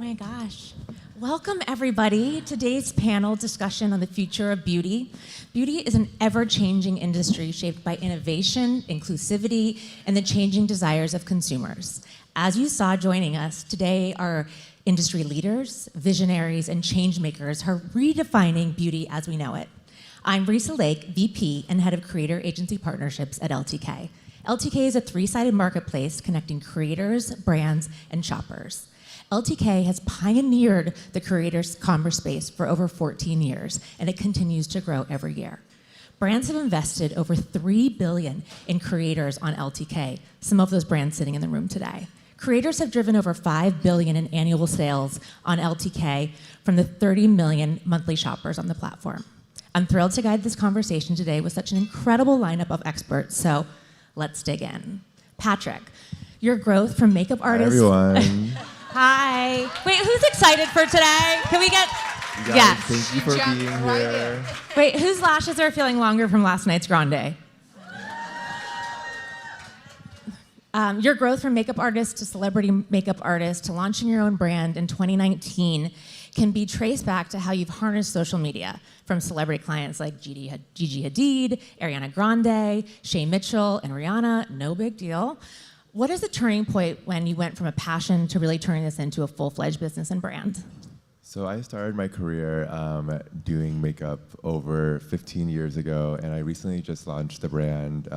my gosh. Welcome, everybody. Today's panel discussion on the future of beauty. Beauty is an ever-changing industry shaped by innovation, inclusivity, and the changing desires of consumers. As you saw joining us, today are industry leaders, visionaries, and change makers who are redefining beauty as we know it. I'm Reesa Lake, VP and Head of Creator Agency Partnerships at LTK. LTK is a three-sided marketplace connecting creators, brands, and shoppers. LTK has pioneered the creators' commerce space for over 14 years, and it continues to grow every year. Brands have invested over $3 billion in creators on LTK, some of those brands sitting in the room today. Creators have driven over $5 billion in annual sales on LTK from the 30 million monthly shoppers on the platform. I'm thrilled to guide this conversation today with such an incredible lineup of experts, so let's dig in. Patrick, your growth from makeup artist. Hi, everyone. Hi. Wait, who's excited for today? Can we get... Yes. Thank you for being here. Wait, whose lashes are feeling longer from last night's grande? Your growth from makeup artist to celebrity makeup artist to launching your own brand in 2019 can be traced back to how you've harnessed social media from celebrity clients like Gigi Hadid, Ariana Grande, Shay Mitchell, and Rihanna. No big deal. What is the turning point when you went from a passion to really turning this into a full-fledged business and brand? So I started my career doing makeup over 15 years ago, and I recently just launched the brand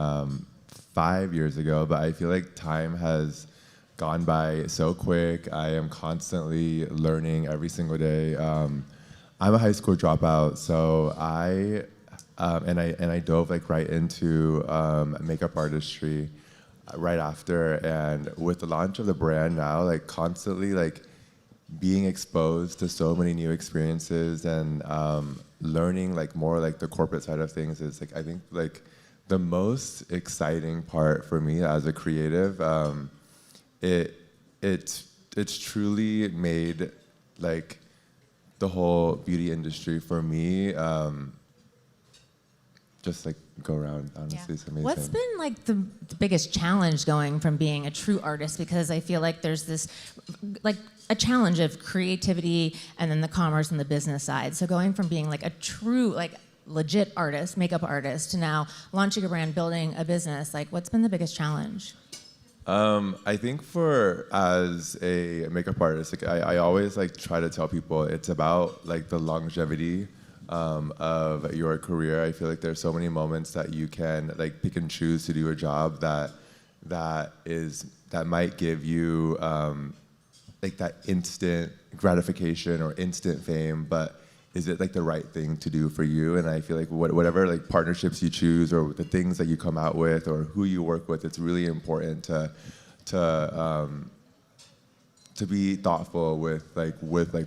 5 years ago, but I feel like time has gone by so quick. I am constantly learning every single day. I'm a high school dropout, so I dove like right into makeup artistry right after, and with the launch of the brand now, like constantly like being exposed to so many new experiences and learning like more like the corporate side of things is like I think like the most exciting part for me as a creative. It's truly made like the whole beauty industry for me just like go around, honestly. It's amazing. What's been like the biggest challenge going from being a true artist? Because I feel like there's this like a challenge of creativity and then the commerce and the business side. So going from being like a true like legit artist, makeup artist, to now launching a brand, building a business, like what's been the biggest challenge? I think as a makeup artist, like I always like try to tell people it's about like the longevity of your career. I feel like there's so many moments that you can like pick and choose to do a job that might give you like that instant gratification or instant fame, but is it like the right thing to do for you? And I feel like whatever like partnerships you choose or the things that you come out with or who you work with, it's really important to be thoughtful with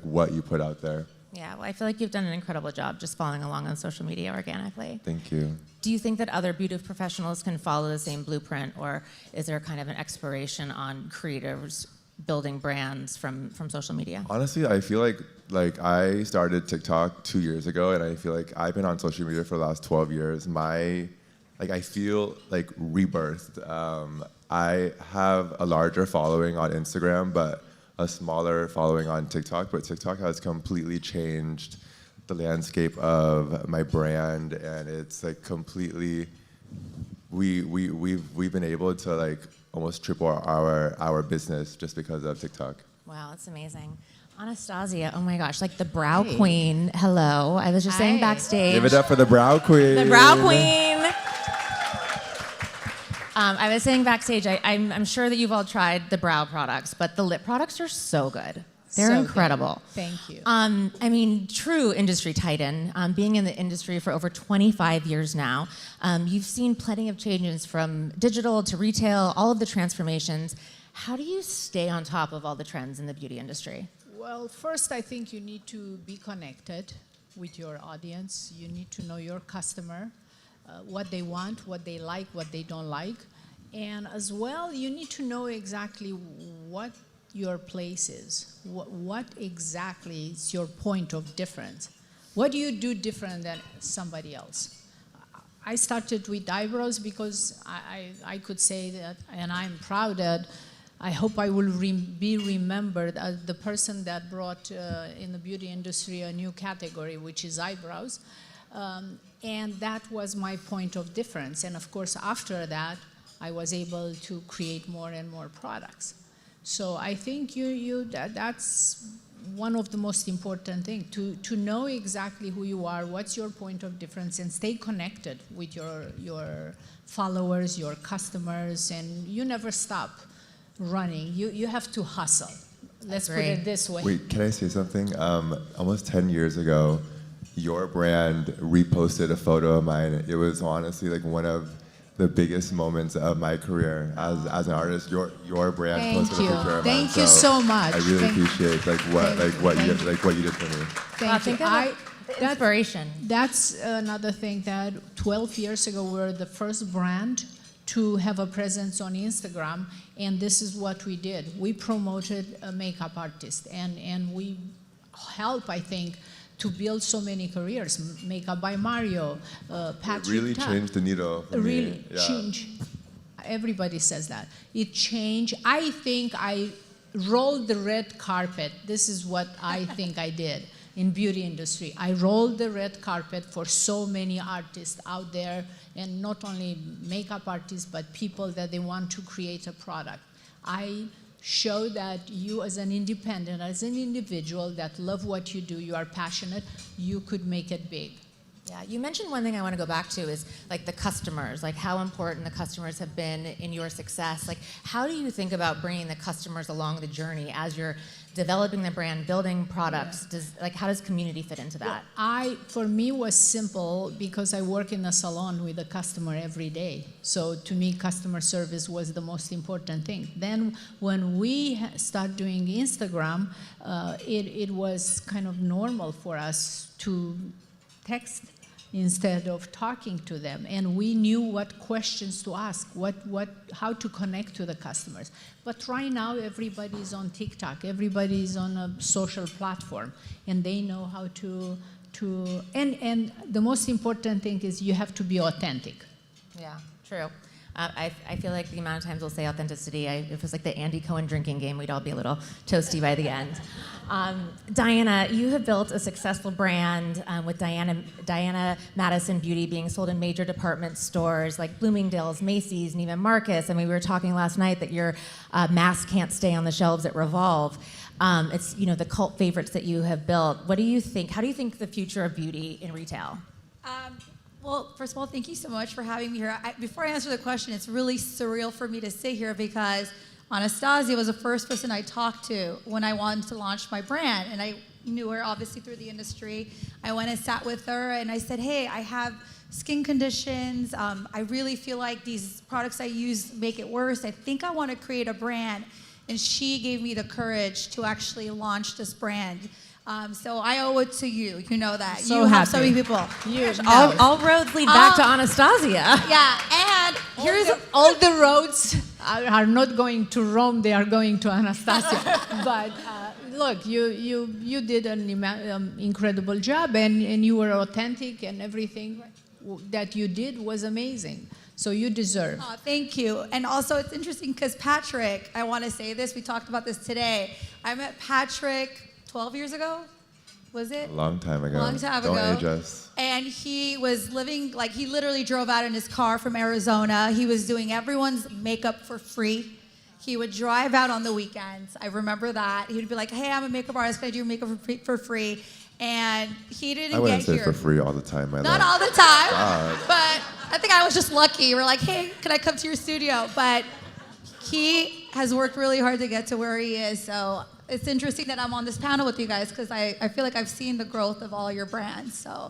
what you put out there. Yeah, well, I feel like you've done an incredible job just following along on social media organically. Thank you. Do you think that other beauty professionals can follow the same blueprint, or is there kind of an expiration on creators building brands from social media? Honestly, I feel like I started TikTok 2 years ago, and I feel like I've been on social media for the last 12 years. I feel like rebirthed. I have a larger following on Instagram, but a smaller following on TikTok, but TikTok has completely changed the landscape of my brand, and it's like completely, we've been able to like almost triple our business just because of TikTok. Wow, that's amazing. Anastasia, oh my gosh, like the brow queen. Hello, I was just saying backstage. Give it up for the brow queen. The brow queen. I was saying backstage, I'm sure that you've all tried the brow products, but the lip products are so good. They're incredible. Good. Thank you. I mean, true industry titan, being in the industry for over 25 years now, you've seen plenty of changes from digital to retail, all of the transformations. How do you stay on top of all the trends in the beauty industry? Well, first, I think you need to be connected with your audience. You need to know your customer, what they want, what they like, what they don't like. And as well, you need to know exactly what your place is. What exactly is your point of difference? What do you do different than somebody else? I started with eyebrows because I could say that, and I'm proud that I hope I will be remembered as the person that brought in the beauty industry a new category, which is eyebrows. And that was my point of difference. And of course, after that, I was able to create more and more products. So I think that's one of the most important things, to know exactly who you are, what's your point of difference, and stay connected with your followers, your customers, and you never stop running. You have to hustle. Let's put it this way. Wait, can I say something? Almost 10 years ago, your brand reposted a photo of mine. It was honestly like one of the biggest moments of my career as an artist. Your brand posted a picture of mine. Thank you so much. I really appreciate what you did for me. Thank you. Inspiration. That's another thing that 12 years ago we were the first brand to have a presence on Instagram, and this is what we did. We promoted a makeup artist, and we help, I think, to build so many careers. Makeup by Mario, Patrick. It really changed the needle for really me. changed. Everybody says that. It changed. I think I rolled the red carpet. This is what I think I did in beauty industry. I rolled the red carpet for so many artists out there, and not only makeup artists, but people that they want to create a product. I show that you as an independent, as an individual that love what you do, you are passionate, you could make it big. Yeah, you mentioned one thing I want to go back to is like the customers, like how important the customers have been in your success. Like, how do you think about bringing the customers along the journey as you're developing the brand, building products? How does community fit into that? For me, was simple because I work in a salon with a customer every day. So to me, customer service was the most important thing. Then when we start doing Instagram, it was kind of normal for us to text instead of talking to them, and we knew what questions to ask, how to connect to the customers. But right now, everybody's on TikTok, everybody's on a social platform, and they know how to and the most important thing is you have to be authentic. Yeah, true. I feel like the amount of times we'll say authenticity, if it was like the Andy Cohen drinking game, we'd all be a little toasty by the end. Diana, you have built a successful brand with Diana Madison Beauty being sold in major department stores like Bloomingdale's, Macy's, Neiman Marcus. I mean, we were talking last night that your mask can't stay on the shelves at Revolve. It's the cult favorites that you have built. What do you think? How do you think the future of beauty in retail? Well, first of all, thank you so much for having me here. Before I answer the question, it's really surreal for me to sit here because Anastasia was the first person I talked to when I wanted to launch my brand, and I knew her obviously through the industry. I went and sat with her, and I said, hey, I have skin conditions. I really feel like these products I use make it worse. I think I want to create a brand, and she gave me the courage to actually launch this brand. So I owe it to you. You know that. So you happy. have so many people. All roads lead back to Anastasia. Yeah, and here's all the roads are not going to Rome; they are going to Anastasia. But look, you did an incredible job, and you were authentic, and everything that you did was amazing. So you deserve. Oh, thank you. And also, it's interesting because Patrick, I want to say this. We talked about this today. I met Patrick 12 years ago, was it? A long time ago. Don't age us. And he was living, he literally drove out in his car from Arizona. He was doing everyone's makeup for free. He would drive out on the weekends. I remember that. He would be like, hey, I'm a makeup artist. Can I do your makeup for free? And he didn't get here. I wouldn't say for free all the time. Not all the time, but I think I was just lucky. We're like, hey, can I come to your studio? But he has worked really hard to get to where he is. So it's interesting that I'm on this panel with you guys because I feel like I've seen the growth of all your brands. So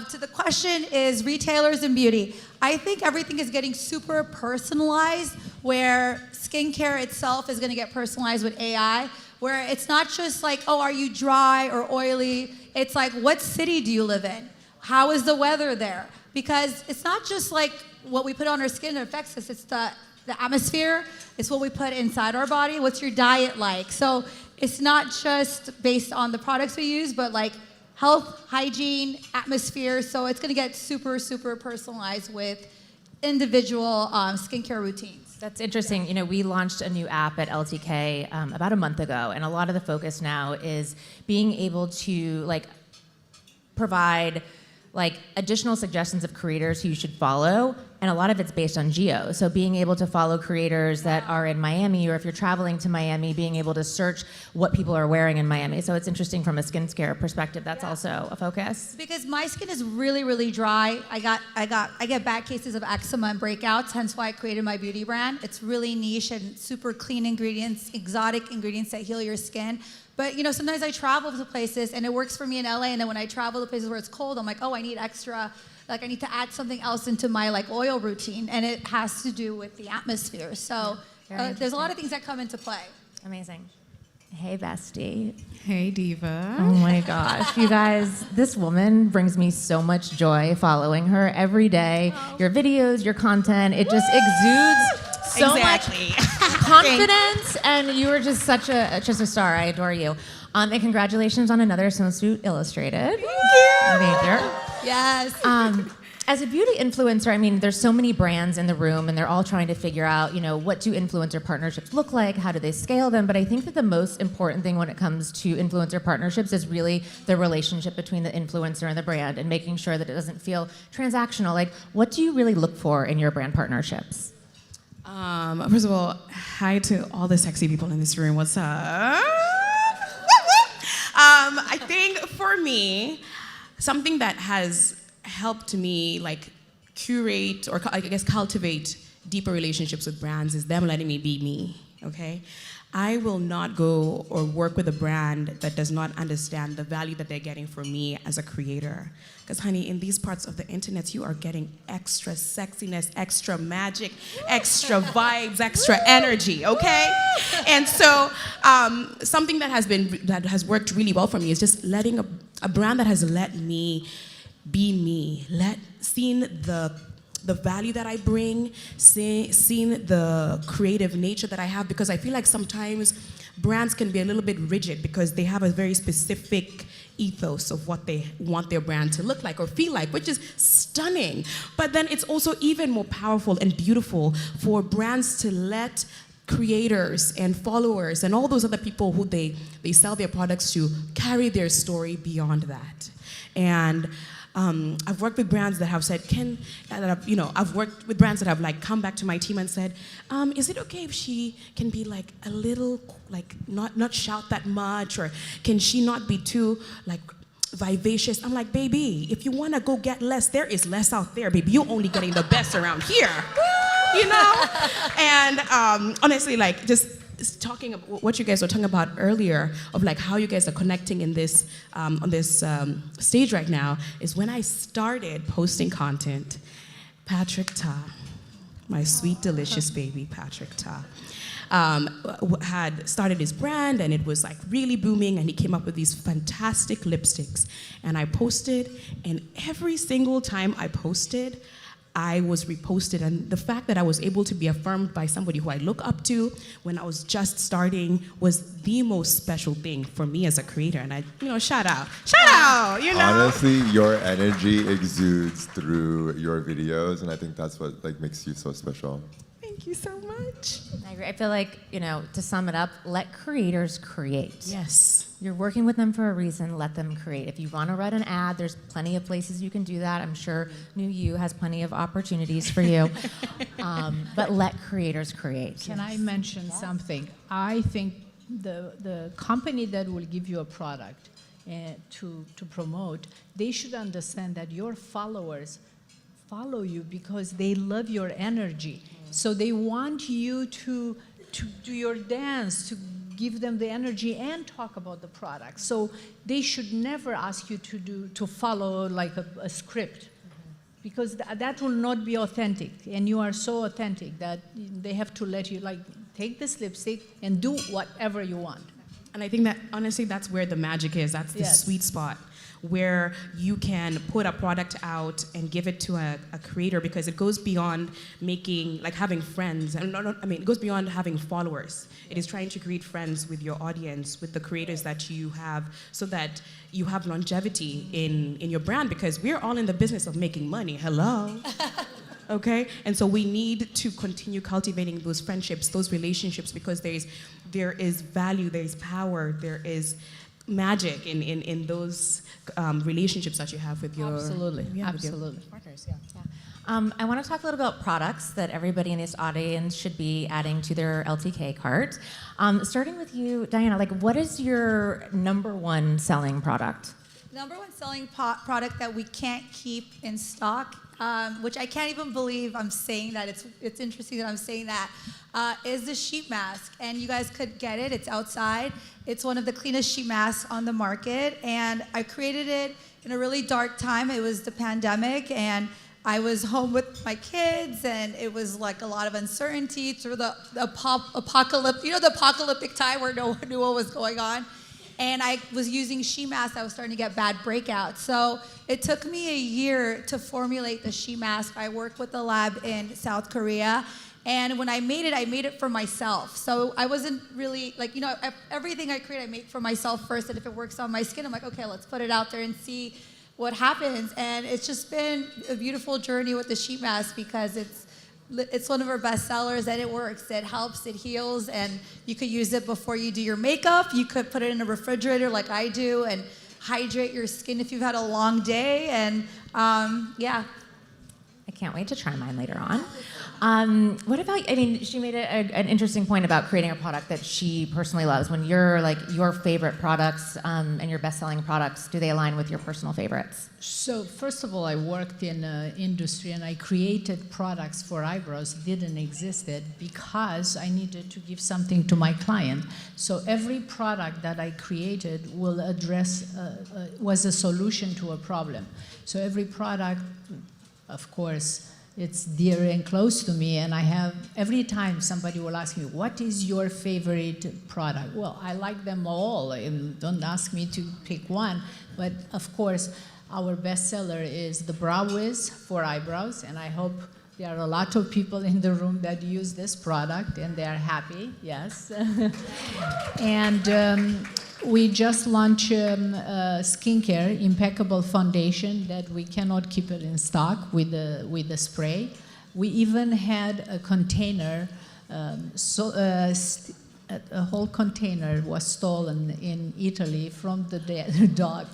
to the question is retailers and beauty. I think everything is getting super personalized where skincare itself is going to get personalized with AI, where it's not just like, oh, are you dry or oily? It's like, what city do you live in? How is the weather there? Because it's not just like what we put on our skin that affects us. It's the atmosphere. It's what we put inside our body. What's your diet like? So it's not just based on the products we use, but like health, hygiene, atmosphere. So it's going to get super, super personalized with individual skincare routines. That's interesting. You know, we launched a new app at LTK about a month ago, and a lot of the focus now is being able to provide additional suggestions of creators who you should follow, and a lot of it's based on geo. So being able to follow creators that are in Miami, or if you're traveling to Miami, being able to search what people are wearing in Miami. So it's interesting from a skincare perspective. That's also a focus. Because my skin is really, really dry. I get bad cases of eczema and breakouts, hence why I created my beauty brand. It's really niche and super clean ingredients, exotic ingredients that heal your skin. But sometimes I travel to places and it works for me in LA, and then when I travel to places where it's cold, I'm like, oh, I need extra, I need to add something else into my oil routine, and it has to do with the atmosphere. So there's a lot of things that come into play. Amazing. Hey, bestie. Hey, Diva. Oh my gosh, you guys, this woman brings me so much joy following her every day. Your videos, your content, it just exudes so much confidence, and you are just such a star. I adore you. And congratulations on another Swimsuit Illustrated. Thank you. Yes. As a beauty influencer, I mean, there's so many brands in the room, and they're all trying to figure out, what do influencer partnerships look like? How do they scale them? But I think that the most important thing when it comes to influencer partnerships is really the relationship between the influencer and the brand, and making sure that it doesn't feel transactional. What do you really look for in your brand partnerships? First of all, hi to all the sexy people in this room. What's up? I think for me, something that has helped me curate, or I guess cultivate deeper relationships with brands, is them letting me be me, okay? I will not go or work with a brand that does not understand the value that they're getting from me as a creator. Because honey, in these parts of the internet, you are getting extra sexiness, extra magic, extra vibes, extra energy, okay? And so something that has worked really well for me is just letting a brand that has let me be me, seeing the value that I bring, seeing the creative nature that I have, because I feel like sometimes brands can be a little bit rigid because they have a very specific ethos of what they want their brand to look like or feel like, which is stunning. But then it's also even more powerful and beautiful for brands to let creators and followers and all those other people who they sell their products to carry their story beyond that. And I've worked with brands that have said, I've worked with brands that have come back to my team and said, is it okay if she can be a little, not shout that much, or can she not be too vivacious? I'm like, baby, if you want to go get less, there is less out there, baby. You're only getting the best around here, And honestly, just talking about what you guys were talking about earlier of how you guys are connecting in this on this stage right now, is when I started posting content, Patrick Ta, my sweet delicious baby Patrick Ta, had started his brand, and it was really booming, and he came up with these fantastic lipsticks, and I posted, and every single time I posted, I was reposted, and the fact that I was able to be affirmed by somebody who I look up to when I was just starting was the most special thing for me as a creator. And I, shout out, Honestly, your energy exudes through your videos, and I think that's what makes you so special. Thank you so much. I agree. I feel like, to sum it up, let creators create. Yes. You're working with them for a reason, let them create. If you want to write an ad, there's plenty of places you can do that. I'm sure New You has plenty of opportunities for you. But let creators create. Can I mention something? I think the company that will give you a product to promote, they should understand that your followers follow you because they love your energy. So they want you to do your dance, to give them the energy and talk about the product. So they should never ask you to follow a script, because that will not be authentic. And you are so authentic that they have to let you take this lipstick and do whatever you want. And I think that honestly, that's where the magic is. That's the sweet spot, where you can put a product out and give it to a creator, because it goes beyond making, having friends. And it goes beyond having followers. It is trying to create friends with your audience, with the creators that you have, so that you have longevity in your brand, because we're all in the business of making money. Hello. Okay? And so we need to continue cultivating those friendships, those relationships, because there is value, there is power, there is magic in those relationships that you have with your Absolutely, with your absolutely. partners. Yeah. I want to talk a little about products that everybody in this audience should be adding to their LTK cart. Starting with you, Diana, like what is your #1 selling product? Number one selling product that we can't keep in stock, which I can't even believe I'm saying that. It's interesting that I'm saying that, is the sheet mask. And you guys could get it. It's outside. It's one of the cleanest sheet masks on the market. And I created it in a really dark time. It was the pandemic, and I was home with my kids, and it was like a lot of uncertainty through the apocalypse. You know, the apocalyptic time where no one knew what was going on. And I was using sheet mask. I was starting to get bad breakouts. So it took me a year to formulate the sheet mask. I worked with a lab in South Korea. And when I made it for myself. So I wasn't really, like, you know, everything I create, I make for myself first. And if it works on my skin, I'm like, okay, let's put it out there and see what happens. And it's just been a beautiful journey with the sheet mask because it's one of our best sellers, and it works. It helps, it heals, and you could use it before you do your makeup. You could put it in a refrigerator like I do and hydrate your skin if you've had a long day. And yeah. I can't wait to try mine later on. What about, I mean, she made an interesting point about creating a product that she personally loves. When you're like your favorite products and your best-selling products, do they align with your personal favorites? So first of all, I worked in industry, and I created products for eyebrows didn't exist because I needed to give something to my client. So every product that I created will address was a solution to a problem. So every product, of course, it's dear and close to me, and I have, every time somebody will ask me, what is your favorite product? Well, I like them all, and don't ask me to pick one, but of course, our bestseller is the Brow Wiz for eyebrows, and I hope there are a lot of people in the room that use this product, and they are happy, yes. And we just launched skincare, impeccable foundation that we cannot keep it in stock with the spray. We even had a container, a whole container was stolen in Italy from the dog.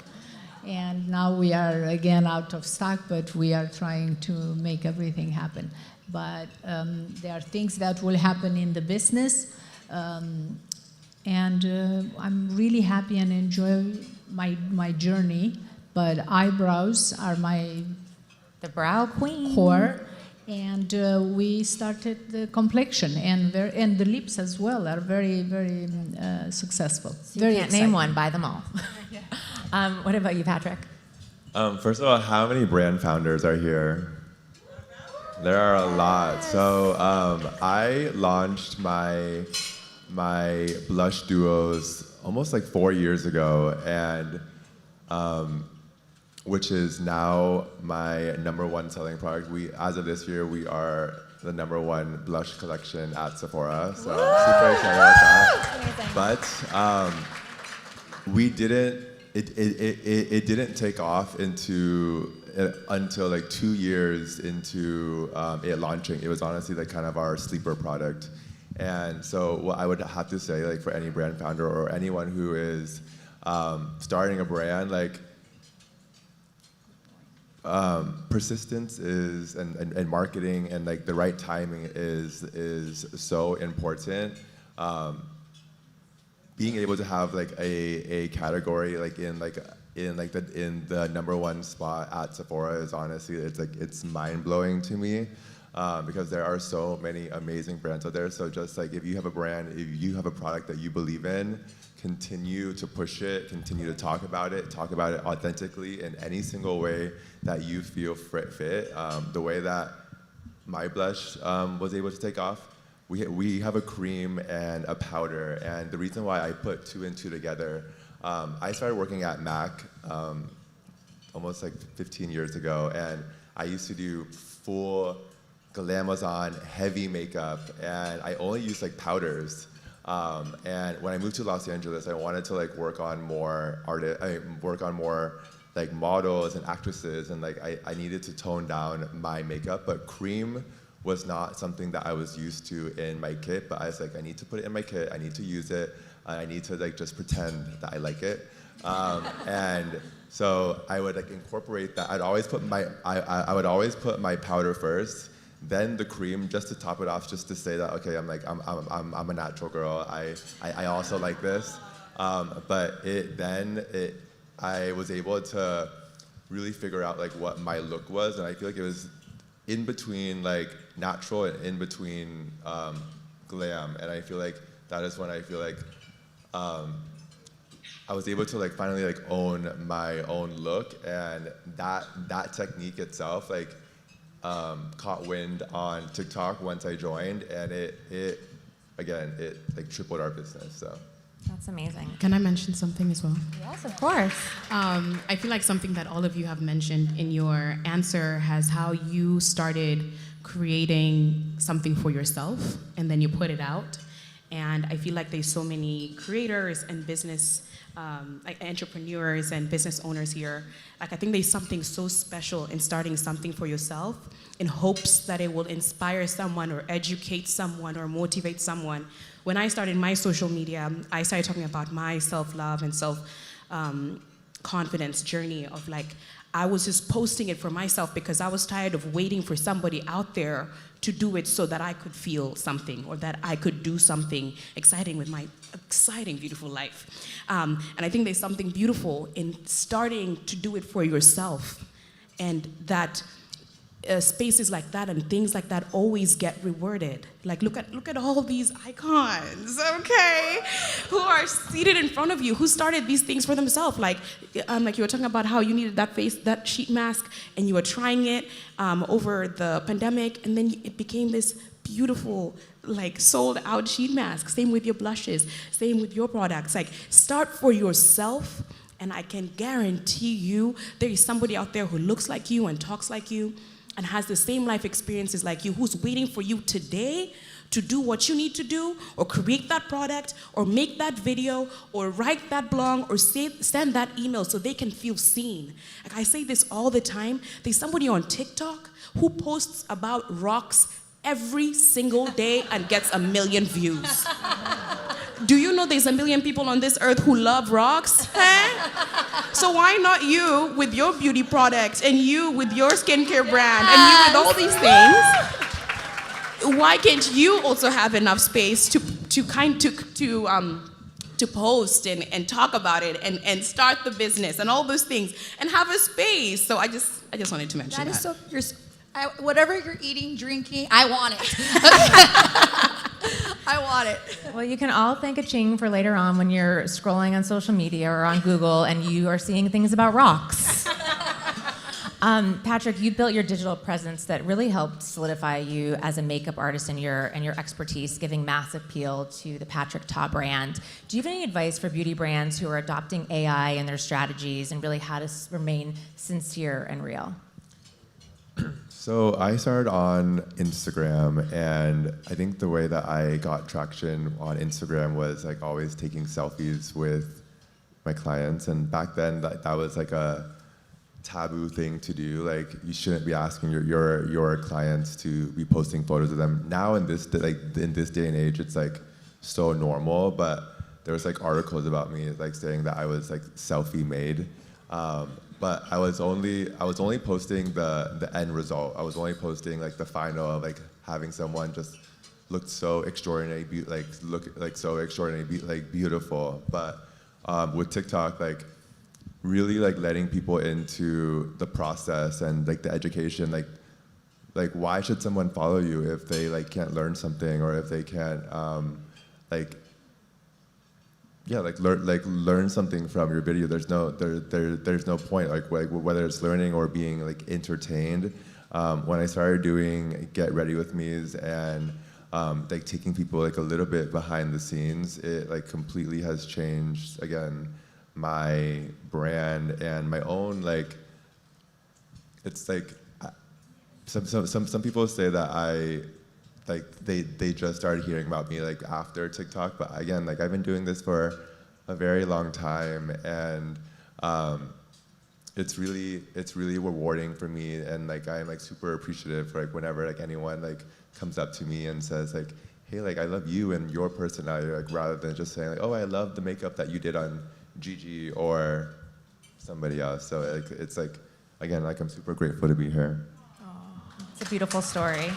And now we are again out of stock, but we are trying to make everything happen. But there are things that will happen in the business. And I'm really happy and enjoy my journey, but eyebrows are The brow queen. core, and we started the complexion, and the lips as well are very, very successful. So you Very can't exciting. name one, buy them all. What about you, Patrick? First of all, how many brand founders are here? There are a lot. So I launched my blush duos almost like 4 years ago, and which is now my #1 selling product. As of this year, we are the #1 blush collection at Sephora. So super excited about that. But we didn't. It didn't take off until like 2 years into it launching. It was honestly like kind of our sleeper product. And so what I would have to say, like for any brand founder or anyone who is starting a brand, like persistence is and marketing and like the right timing is so important. Being able to have like a category like in the #1 spot at Sephora is honestly it's mind blowing to me. Because there are so many amazing brands out there. So just like if you have a brand, if you have a product that you believe in, continue to push it, continue to talk about it authentically in any single way that you feel fit. The way that my blush was able to take off, we have a cream and a powder, and the reason why I put 2 and 2 together, I started working at MAC almost like 15 years ago, and I used to do full glamazon heavy makeup, and I only used like powders. And when I moved to Los Angeles, I wanted to like work on more like models and actresses, and like I needed to tone down my makeup, but cream was not something that I was used to in my kit, but I was like, I need to put it in my kit, I need to use it, I need to like just pretend that I like it. And so I would like incorporate that. I would always put my powder first, then the cream, just to top it off, just to say that, okay, I'm a natural girl, I also like this. But I was able to really figure out like what my look was, and I feel like it was in between like natural and in between glam, and I feel like that is when I feel like I was able to like finally like own my own look, and that technique itself like caught wind on TikTok once I joined, and it like tripled our business. So That's amazing. Can I mention something as well? Yes, of course. I feel like something that all of you have mentioned in your answer has how you started creating something for yourself and then you put it out. And I feel like there's so many creators and business like entrepreneurs and business owners here. Like I think there's something so special in starting something for yourself in hopes that it will inspire someone or educate someone or motivate someone. When I started my social media, I started talking about my self-love and self-confidence journey of like, I was just posting it for myself because I was tired of waiting for somebody out there to do it so that I could feel something or that I could do something exciting with my exciting, beautiful life. And I think there's something beautiful in starting to do it for yourself, and that spaces like that and things like that always get rewarded. Like look at all these icons, okay, who are seated in front of you, who started these things for themselves. Like you were talking about how you needed that sheet mask, and you were trying it over the pandemic, and then it became this beautiful, like sold out sheet mask. Same with your blushes, same with your products. Like start for yourself, and I can guarantee you there is somebody out there who looks like you and talks like you and has the same life experiences like you, who's waiting for you today to do what you need to do, or create that product, or make that video, or write that blog, or send that email so they can feel seen. Like I say this all the time, there's somebody on TikTok who posts about rocks every single day and gets 1 million views. Do you know there's 1 million people on this earth who love rocks? So why not you with your beauty product, and you with your skincare brand, and you with all these things? Why can't you also have enough space to post and talk about it and start the business and all those things and have a space? So I just wanted to mention that. That is so. Whatever you're eating, drinking, I want it. I want it. Well, you can all thank Achieng for later on when you're scrolling on social media or on Google and you are seeing things about rocks. Patrick, you built your digital presence that really helped solidify you as a makeup artist and your expertise, giving mass appeal to the Patrick Ta brand. Do you have any advice for beauty brands who are adopting AI in their strategies and really how to remain sincere and real? So I started on Instagram, and I think the way that I got traction on Instagram was like always taking selfies with my clients. And back then, that was like a taboo thing to do. Like you shouldn't be asking your clients to be posting photos of them. Now in this day and age, it's like so normal. But there was like articles about me like saying that I was like selfie made. But I was only posting the end result. I was only posting like the final of like having someone just look so extraordinary, beautiful. But with TikTok, like really like letting people into the process and like the education, like why should someone follow you if they like can't learn something, or if they can't learn something from your video. There's no point, like whether it's learning or being like entertained. When I started doing Get Ready With Me's and like taking people like a little bit behind the scenes, it like completely has changed again my brand and my own like. It's like some people say that like they just started hearing about me like after TikTok, but again, like I've been doing this for a very long time, and it's really rewarding for me, and like I'm like super appreciative for like whenever like anyone like comes up to me and says like, hey, like I love you and your personality, like rather than just saying like, oh, I love the makeup that you did on Gigi or somebody else. So like it's like, again, like I'm super grateful to be here. It's a beautiful story.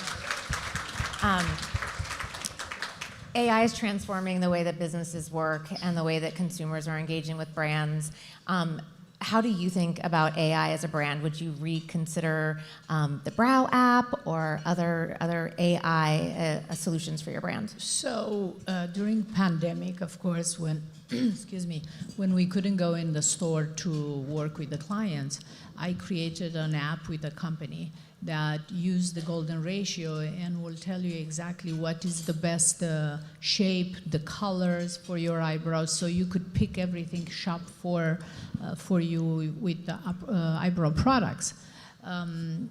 AI is transforming the way that businesses work and the way that consumers are engaging with brands. How do you think about AI as a brand? Would you reconsider the Brow app or other AI solutions for your brand? So during pandemic, of course, when excuse me, when we couldn't go in the store to work with the clients, I created an app with a company that used the golden ratio and will tell you exactly what is the best shape, the colors for your eyebrows, so you could pick everything, shop for you with the eyebrow products. And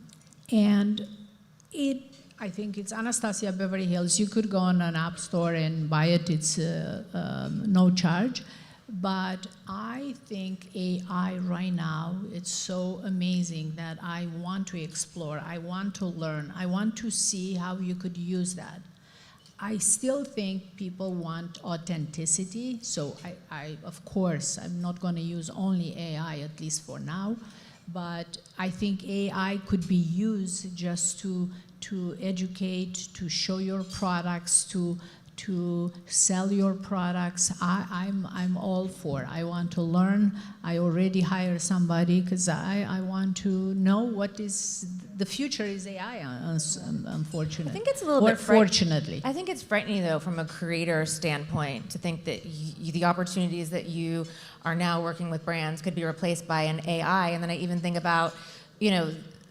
I think it's Anastasia Beverly Hills. You could go on an app store and buy it. It's no charge. But I think AI right now, it's so amazing that I want to explore, I want to learn, I want to see how you could use that. I still think people want authenticity, so I of course, I'm not going to use only AI, at least for now, but I think AI could be used just to educate, to show your products, to sell your products. I'm all for. I want to learn. I already hired somebody because I want to know what is the future is AI. Unfortunately, I think it's a little bit fortunately. I think it's frightening though, from a creator standpoint, to think that the opportunities that you are now working with brands could be replaced by an AI. And then I even think about,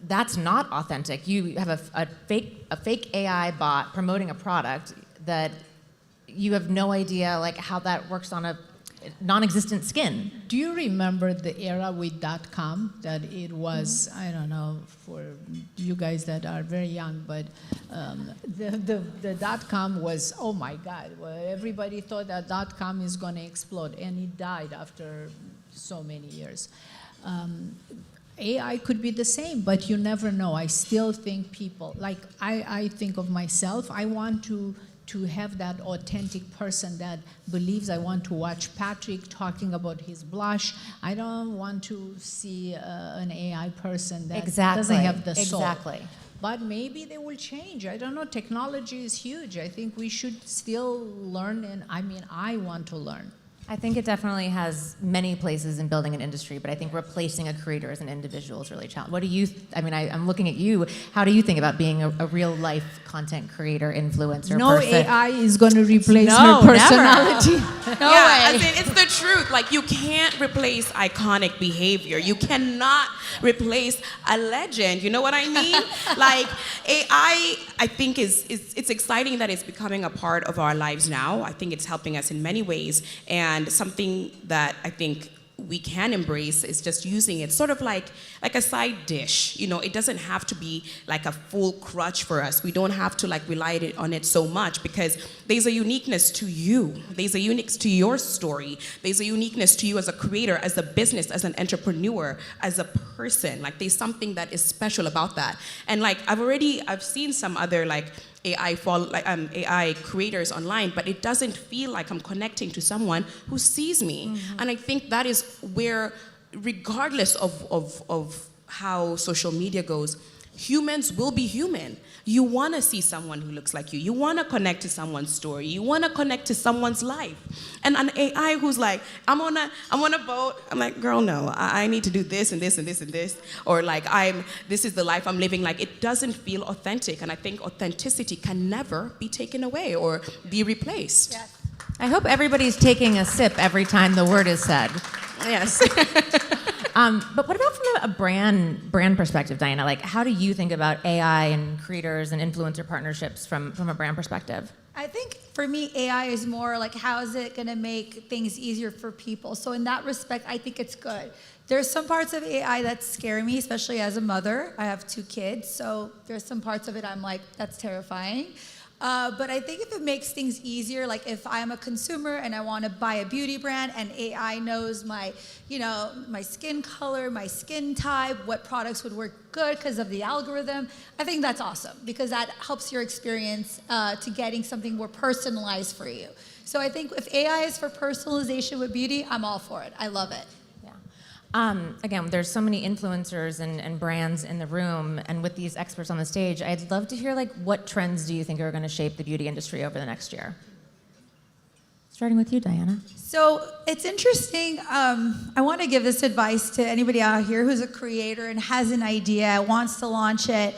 that's not authentic. You have a fake AI bot promoting a product that you have no idea like how that works on a non-existent skin. Do you remember the era with .com? That it was, I don't know, for you guys that are very young, but the .com was, oh my God, well, everybody thought that .com is going to explode, and it died after so many years. AI could be the same, but you never know. I still think people, like I think of myself, I want to have that authentic person that believes. I want to watch Patrick talking about his blush. I don't want to see an AI person that doesn't have the soul. Exactly. But maybe they will change. I don't know. Technology is huge. I think we should still learn, and I want to learn. I think it definitely has many places in building an industry, but I think replacing a creator as an individual is really challenging. What do you, I'm looking at you, how do you think about being a real life content creator, influencer No person? AI is going to replace her personality. No way. It's the truth. Like, you can't replace iconic behavior. You cannot replace a legend. You know what I mean? Like, AI, I think it's exciting that it's becoming a part of our lives now. I think it's helping us in many ways. And something that I think we can embrace is just using it sort of like a side dish. It doesn't have to be like a full crutch for us. We don't have to like rely on it so much, because there's a uniqueness to you. There's a uniqueness to your story. There's a uniqueness to you as a creator, as a business, as an entrepreneur, as a person. Like, there's something that is special about that. And like, I've seen some other like AI creators online, but it doesn't feel like I'm connecting to someone who sees me. Mm-hmm. And I think that is where, regardless of how social media goes, humans will be human. You want to see someone who looks like you. You want to connect to someone's story. You want to connect to someone's life. And an AI who's like, I'm on a boat. I'm like, girl, no, I need to do this and this and this and this. Or like, this is the life I'm living. Like, it doesn't feel authentic. And I think authenticity can never be taken away or be replaced. Yes. I hope everybody's taking a sip every time the word is said. Yes. But what about from a brand perspective, Diana? Like, how do you think about AI and creators and influencer partnerships from a brand perspective? I think for me, AI is more like, how is it going to make things easier for people? So in that respect, I think it's good. There's some parts of AI that scare me, especially as a mother. I have 2 kids, so there's some parts of it I'm like, that's terrifying. But I think if it makes things easier, like if I'm a consumer and I want to buy a beauty brand and AI knows my, my skin color, my skin type, what products would work good because of the algorithm, I think that's awesome because that helps your experience to getting something more personalized for you. So I think if AI is for personalization with beauty, I'm all for it. I love it. Again, there's so many influencers and brands in the room, and with these experts on the stage, I'd love to hear what trends do you think are going to shape the beauty industry over the next year? Starting with you, Diana. So it's interesting. I want to give this advice to anybody out here who's a creator and has an idea, wants to launch it.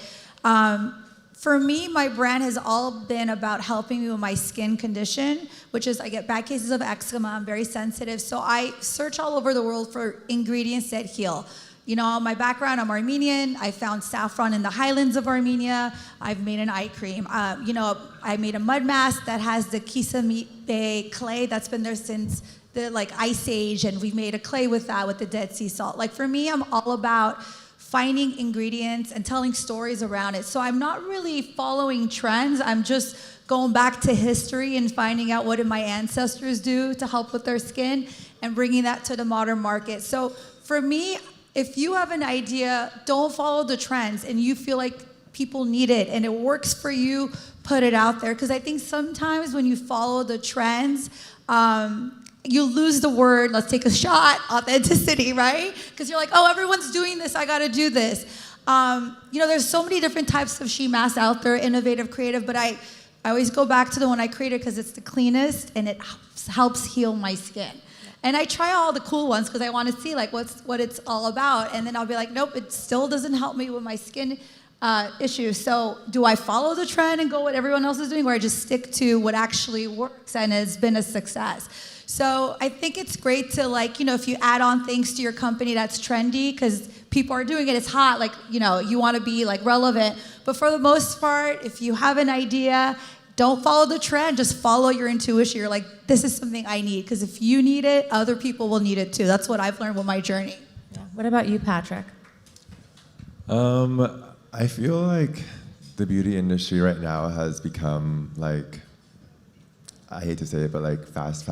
For me, my brand has all been about helping me with my skin condition, which is I get bad cases of eczema. I'm very sensitive. So I search all over the world for ingredients that heal. My background, I'm Armenian. I found saffron in the highlands of Armenia. I've made an eye cream. I made a mud mask that has the Kisame clay that's been there since the Ice Age, and we've made a clay with that, with the Dead Sea salt. For me, I'm all about finding ingredients and telling stories around it. So I'm not really following trends. I'm just going back to history and finding out what did my ancestors do to help with their skin and bringing that to the modern market. So for me, if you have an idea, don't follow the trends and you feel like people need it and it works for you, put it out there. Because I think sometimes when you follow the trends, you lose the word, let's take a shot, authenticity, right? Because you're like, oh, everyone's doing this, I gotta do this. There's so many different types of sheet masks out there, innovative, creative, but I always go back to the one I created because it's the cleanest and it helps heal my skin. And I try all the cool ones because I want to see what it's all about. And then I'll be like, nope, it still doesn't help me with my skin issues. So do I follow the trend and go what everyone else is doing, or I just stick to what actually works and has been a success? So I think it's great to if you add on things to your company that's trendy because people are doing it, it's hot, you want to be relevant. But for the most part, if you have an idea, don't follow the trend, just follow your intuition. You're like, this is something I need, because if you need it, other people will need it too. That's what I've learned with my journey. Yeah. What about you, Patrick? I feel like the beauty industry right now has become I hate to say it, but fast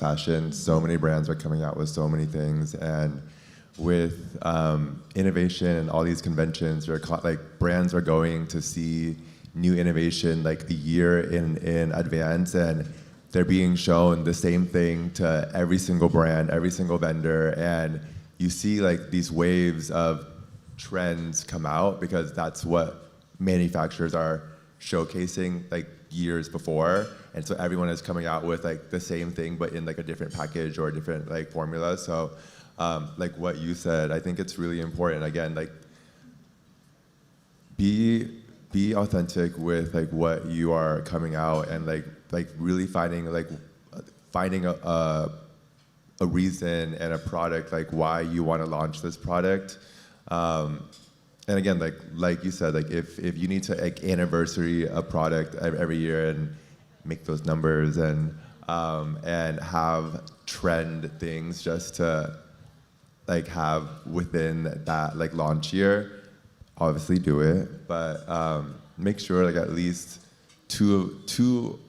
fashion. So many brands are coming out with so many things, and with innovation and all these conventions, brands are going to see new innovation a year in advance, and they're being shown the same thing to every single brand, every single vendor, and you see these waves of trends come out because that's what manufacturers are showcasing years before, and so everyone is coming out with the same thing but in a different package or a different formula. So what you said, I think it's really important. Again, be authentic with what you are coming out, and really finding a reason and a product why you want to launch this product. And again, like you said, if you need to anniversary a product every year and make those numbers and have trend things just to have within that launch year, obviously do it, but make sure at least two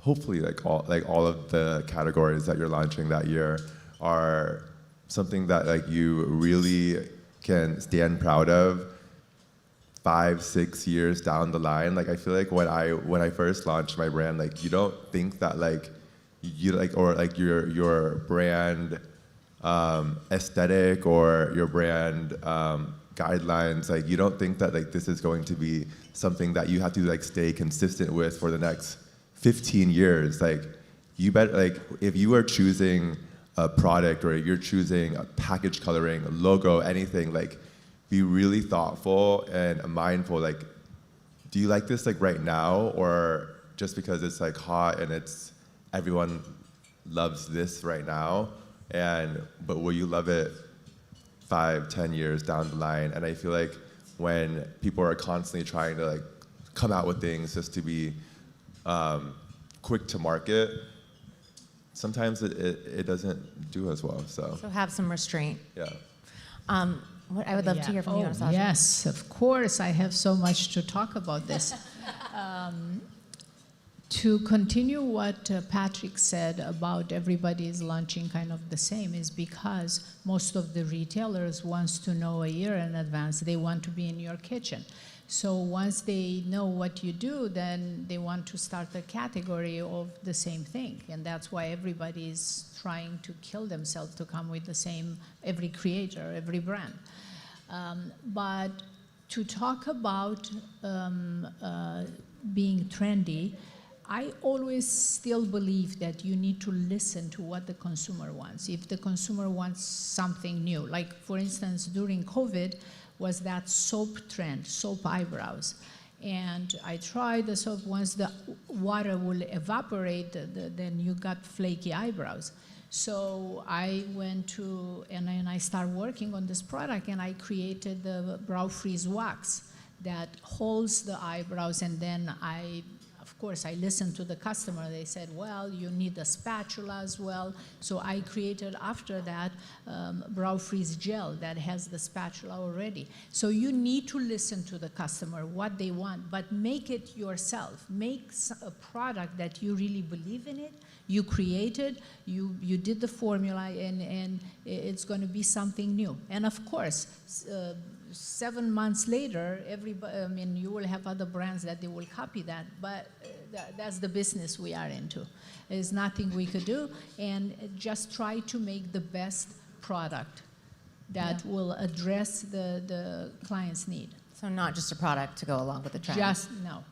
hopefully all of the categories that you're launching that year are something that you really can stand proud of 5-6 years down the line. I feel when I first launched my brand, you don't think that your brand aesthetic or your brand guidelines, you don't think that this is going to be something that you have to stay consistent with for the next 15 years. You better if you are choosing a product or you're choosing a package coloring, a logo, anything, be really thoughtful and mindful. Do you like this right now, or just because it's hot and it's everyone loves this right now, but will you love it 5-10 years down the line? And I feel when people are constantly trying to come out with things just to be quick to market, sometimes it doesn't do as well. So have some restraint. Yeah. What I would love to hear from you, Anastasia. Yes, of course. I have so much to talk about this. To continue what Patrick said about everybody is launching kind of the same is because most of the retailers wants to know a year in advance. They want to be in your kitchen. So once they know what you do, then they want to start a category of the same thing. And that's why everybody is trying to kill themselves to come with the same, every creator, every brand. But to talk about being trendy, I always still believe that you need to listen to what the consumer wants. If the consumer wants something new, like for instance, during COVID was that soap trend, soap eyebrows. And I tried the soap. Once the water will evaporate, then you got flaky eyebrows. So I went to, and then I started working on this product, and I created the brow freeze wax that holds the eyebrows, and then of course, I listened to the customer. They said, well, you need a spatula as well. So I created, after that, brow freeze gel that has the spatula already. So you need to listen to the customer, what they want, but make it yourself. Make a product that you really believe in it. You created, you did the formula, and it's going to be something new. And of course, 7 months later, you will have other brands that they will copy that, but that's the business we are into. There's nothing we could do, and just try to make the best product that will address the client's need. So not just a product to go along with the trend. Just, no.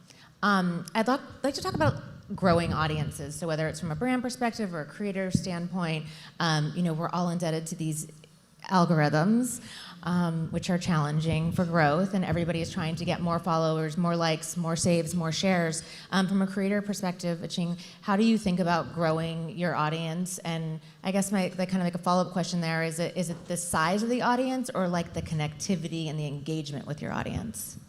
I'd like to talk about growing audiences. So whether it's from a brand perspective or a creator standpoint, we're all indebted to these algorithms, which are challenging for growth, and everybody is trying to get more followers, more likes, more saves, more shares. From a creator perspective, Achieng, how do you think about growing your audience? And I guess a follow-up question there is it the size of the audience or like the connectivity and the engagement with your audience?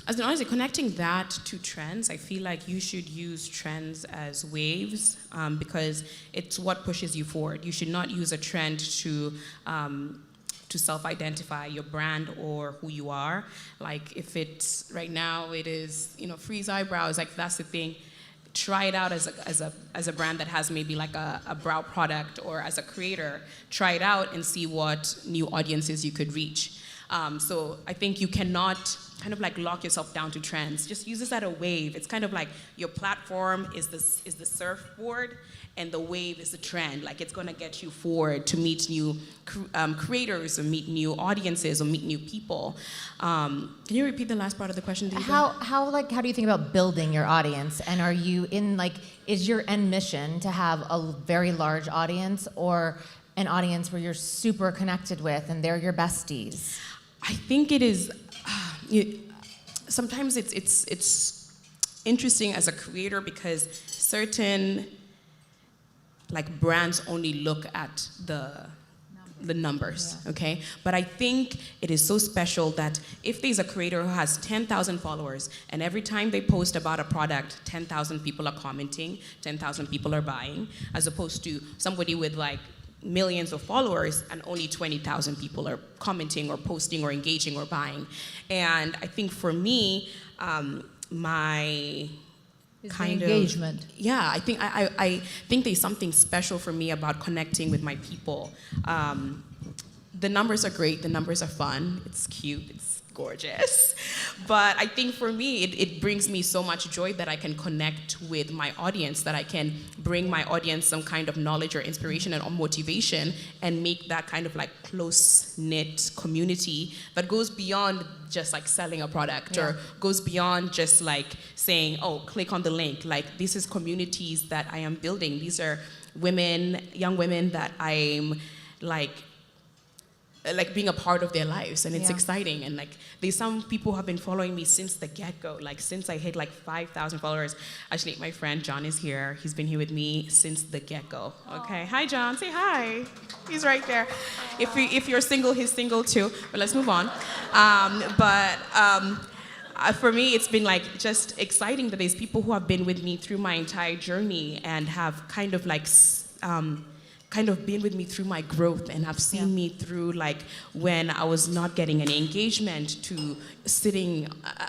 As an audience, connecting that to trends, I feel like you should use trends as waves because it's what pushes you forward. You should not use a trend to self-identify your brand or who you are. Like if it's right now, it is freeze eyebrows. Like that's the thing. Try it out as a brand that has maybe like a brow product, or as a creator, try it out and see what new audiences you could reach. So I think you cannot kind of like lock yourself down to trends. Just use this as a wave. It's kind of like your platform is the surfboard, and the wave is the trend. Like it's gonna get you forward to meet new creators, or meet new audiences, or meet new people. Can you repeat the last part of the question, Diva? How do you think about building your audience? And are you is your end mission to have a very large audience, or an audience where you're super connected with and they're your besties? I think it is. Sometimes it's interesting as a creator because certain brands only look at the numbers, okay? But I think it is so special that if there's a creator who has 10,000 followers, and every time they post about a product, 10,000 people are commenting, 10,000 people are buying, as opposed to somebody with millions of followers and only 20,000 people are commenting or posting or engaging or buying. And I think for me, my It's kind the engagement. I think there's something special for me about connecting with my people. The numbers are great, the numbers are fun, it's cute, it's gorgeous. But I think for me, it brings me so much joy that I can connect with my audience, that I can bring my audience some kind of knowledge or inspiration or motivation, and make that kind of close-knit community that goes beyond just selling a product, or goes beyond just saying, oh, click on the link. This is communities that I am building. These are women, young women that I'm being a part of their lives, and it's exciting. And there's some people who have been following me since the get-go, since I hit 5,000 followers. Actually, my friend John is here. He's been here with me since the get-go. Okay, hi John, say hi. He's right there. If you're single, he's single too. But let's move on. For me, it's been just exciting that there's people who have been with me through my entire journey and have kind of kind of been with me through my growth and have seen me through like when I was not getting any engagement to sitting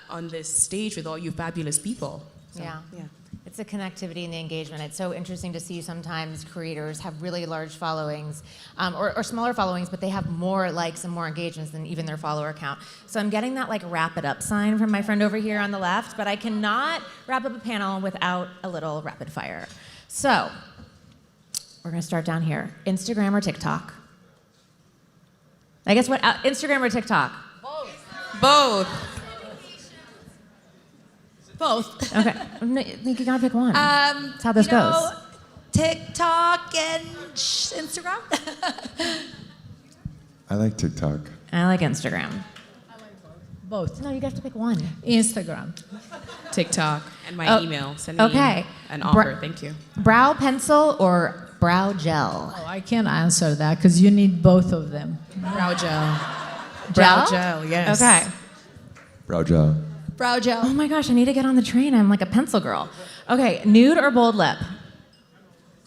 on this stage with all you fabulous people. So, Yeah. yeah. It's the connectivity and the engagement. It's so interesting to see sometimes creators have really large followings or smaller followings, but they have more likes and more engagements than even their follower count. So I'm getting that like wrap it up sign from my friend over here on the left, but I cannot wrap up a panel without a little rapid fire. So we're gonna start down here. Instagram or TikTok? I guess what, Instagram or TikTok? Both. Both. Okay, no, you gotta pick one. That's how this goes. TikTok and Instagram. I like TikTok. I like Instagram. Both. No, you have to pick one. Instagram. TikTok and my Oh, email. Send me okay. an offer. Thank you. Brow pencil or brow gel? Oh, I can't answer that because you need both of them. Brow gel. Gel? Brow gel, yes. Okay. Brow gel. Brow gel. Oh my gosh, I need to get on the train. I'm like a pencil girl. Okay, nude or bold lip?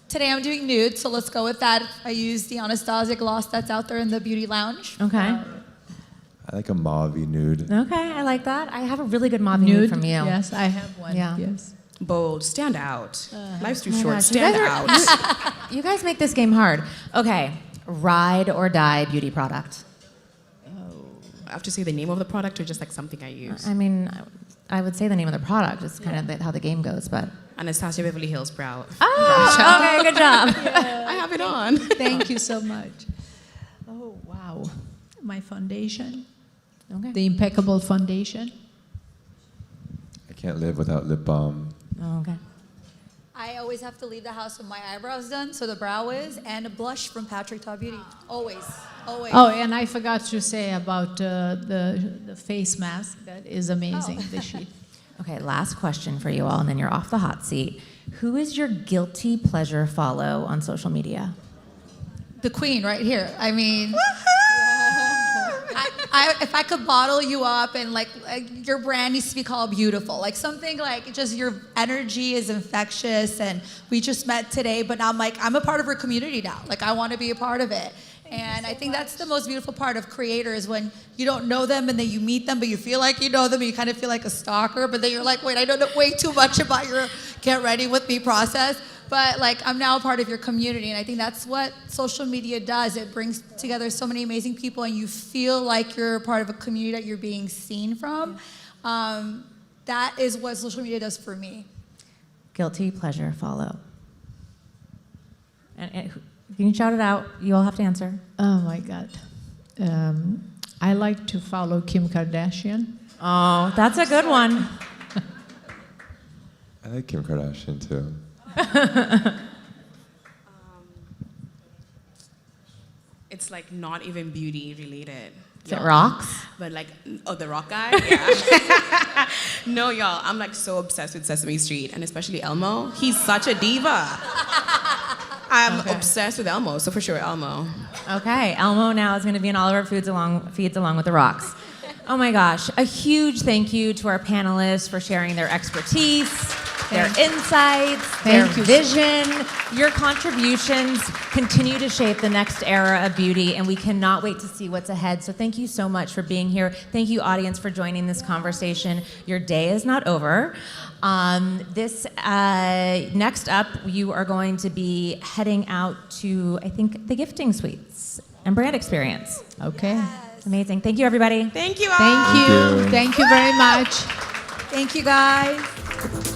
Today I'm doing nude, so let's go with that. I use the Anastasia gloss that's out there in the beauty lounge. Okay. I like a mauve nude. Okay, I like that. I have a really good mauve nude from you. Yes, I have one. Yeah. Yes. Bold. Stand out. Life's too Oh my short. gosh, you Stand guys out. You guys make this game hard. Okay, ride or die beauty product. I have to say the name of the product or just like something I use. I mean, I would say the name of the product. It's kind of how the game goes, but. Anastasia Beverly Hills brow. Oh, okay, good job. I have it on. Thank you so much. Oh, wow. My foundation, Okay. the impeccable foundation. I can't live without lip balm. Oh, okay. I always have to leave the house with my eyebrows done, so the brow is, and a blush from Patrick Top Beauty. Always, always. Oh, and I forgot to say about the face mask. That is amazing, the sheet. Okay, last question for you all, and then you're off the hot seat. Who is your guilty pleasure follow on social media? The queen right here. I mean, if I could bottle you up and like your brand needs to be called beautiful, like something like just your energy is infectious, and we just met today, but now I'm a part of her community now. Like I want to be a part of it. And I think that's the most beautiful part of creators, when you don't know them and then you meet them, but you feel like you know them and you kind of feel like a stalker, but then you're like, wait, I don't know way too much about your get ready with me process. But like I'm now a part of your community, and I think that's what social media does. It brings together so many amazing people, and you feel like you're a part of a community that you're being seen from. That is what social media does for me. Guilty pleasure follow. And you can shout it out. You all have to answer. Oh my God. I like to follow Kim Kardashian. Oh, that's a good one. I like Kim Kardashian too. It's like not even beauty related. Is it rocks? But like, oh, the rock guy? Yeah. No, y'all, I'm like so obsessed with Sesame Street, and especially Elmo. He's such a diva. I'm obsessed with Elmo, so for sure Elmo. Okay, Elmo now is going to be in all of our feeds along with the rocks. Oh my gosh, a huge thank you to our panelists for sharing their expertise, their insights, their vision. Your contributions continue to shape the next era of beauty, and we cannot wait to see what's ahead. So thank you so much for being here. Thank you, audience, for joining this conversation. Your day is not over. Next up, you are going to be heading out to, I think, the gifting suites and brand experience. Okay. Amazing. Thank you, everybody. Thank you all. Thank you. you. Thank you very much. Thank you, guys.